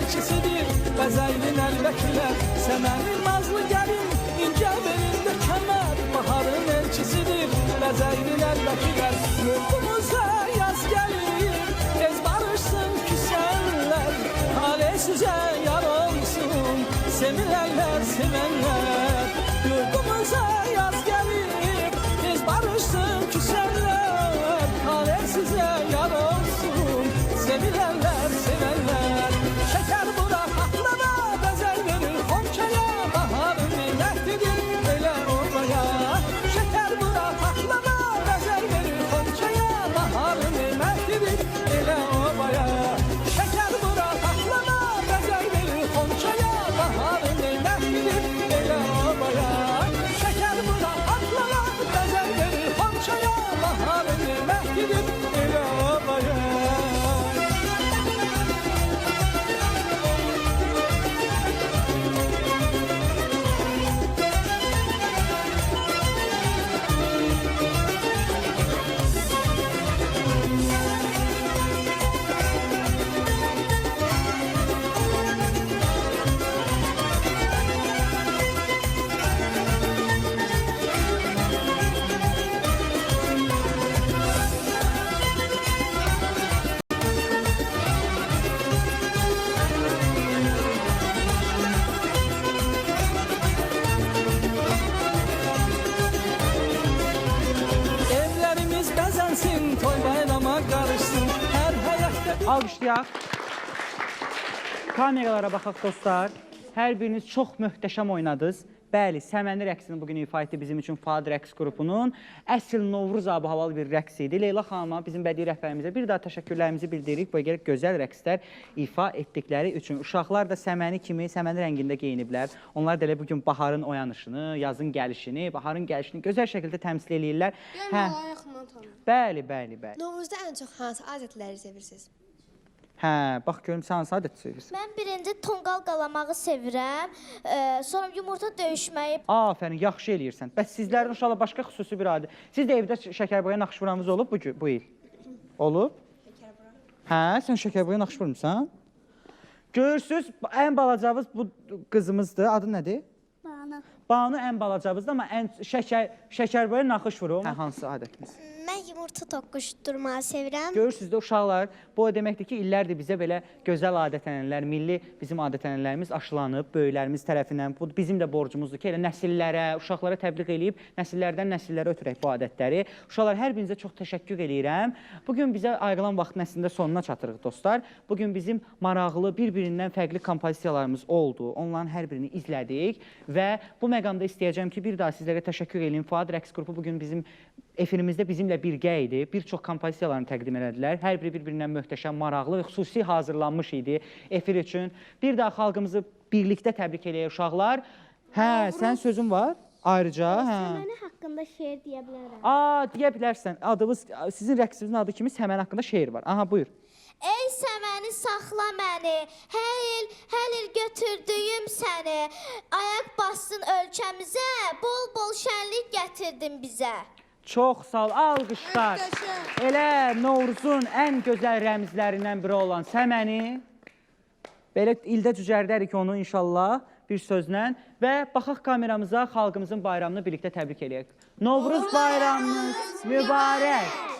elçisidir Bəzəylin əlbəkilər Səmənin nazlı gəlin İncə belində kəmər Baharın elçisidir Bəzəylin əlbəkilər Yurdumuza yaz gəlir Tez barışsın küsənlər Talih sizə yar olsun Sevilərlər, sevənlər Yurdumuza yaz gəlir Tez barışsın küsənlər Talih sizə yar olsun Sevilərlər, sevənlər Şəkər bura patlama Bəzəl verir xonçaya Baharın neymətlidir Elə obaya Şəkər bura patlama Bəzəl verir xonçaya Baharın neymətlidir Elə obaya Şəkər bura patlama Bəzəl verir xonçaya Baharın neymətlidir Elə obaya Şəkər bura patlama Bəzəl verir xonçaya Baharın neymətlidir Elə obaya Evlərimiz bəzənsin, toy bayrama qarışsın, hər həyətdə... Alqışlayaq. Kameralara baxaq dostlar. Hər biriniz çox möhtəşəm oynadınız. Bəli, Səməni rəqsini bugün ifa etdi bizim üçün Fuad rəqs qrupunun. Əsl Novruz abı havalı bir rəqs idi. Leyla xanıma, bizim bədii rəhbərimizə bir daha təşəkkürlərimizi bildiririk. Bu gözəl rəqslər ifa etdikləri üçün. Uşaqlar da Səməni kimi, Səməni rəngində geyiniblər. onlar da elə bugün baharın oyanışını, yazın gəlişini, baharın gəlişini gözəl şəkildə təmsil eləyirlər. Yəni, Allah yaxından tanıyır. Bəli. Novruzda ən çox hansı adətləri sevirsiniz? Hə, bax görüm sən hansı adət sevirsən? Mən birinci tonqal qalamağı sevirəm, sonra yumurta döyüşməyi. Afərin, yaxşı eləyirsən. Bəs sizlərin uşaqla başqa xüsusi bir adə. Siz də evdə şəkərboya naxış vuranınız olub bu il? Olub? Hə, sən şəkərboya naxış vurmuşsan? Görürsünüz, ən balacavız bu qızımızdır. Adı nədir? Banu. Banu ən balacavızdır, amma ən şəkərboya naxış vurur. Hə, hansı adətiniz? Mən yumurta toqquşdurmağı sevirəm. Görürsünüz də uşaqlar, bu o deməkdir ki, illərdir bizə belə gözəl adət-ənənələr, milli bizim adət-ənənələrimiz aşılanıb, böyüklərimiz tərəfindən. Bu bizim də borcumuzdur ki, elə nəsillərə, uşaqlara təbliğ eləyib, nəsillərdən nəsillərə ötürək bu adətləri. Uşaqlar, hər birinizə çox təşəkkür eləyirəm. Bugün bizə ayrılan vaxtın əslində sonuna çatırıq dostlar. Bugün bizim maraqlı, bir-birindən fərqli kompozisiyalarımız oldu. Onların hər birini izlədik və bu məqamda istəyəcəm ki, bir daha sizlərə təşəkkür eləyim. Fuad rəqs qrupu bugün bizim efirimizdə bizimlə birgə idi. Bir çox kompozisiyalarını təqdim elədilər. Hər biri bir-birindən möhtəşəm, maraqlı və xüsusi hazırlanmış idi efir üçün. Bir daha xalqımızı birlikdə təbrik eləyək uşaqlar. Hə, sənin sözün var ayrıca. Səməni haqqında şeir deyə bilərəm. Deyə bilərsən. Sizin rəqsinizin adı kimi Səməni haqqında şeir var. Aha, buyur. Ey Səməni saxla məni, hər il götürdüyüm səni. Ayaq bassın ölkəmizə, bol-bol şənlik gətirdin bizə. Çox sağ ol, alqışlar. Elə Novruzun ən gözəl rəmzlərindən biri olan Səməni. Belə ildə cücərdərik onu inşallah bir sözlə. Və baxaq kameramıza xalqımızın bayramını birlikdə təbrik eləyək. Novruz bayramınız mübarək.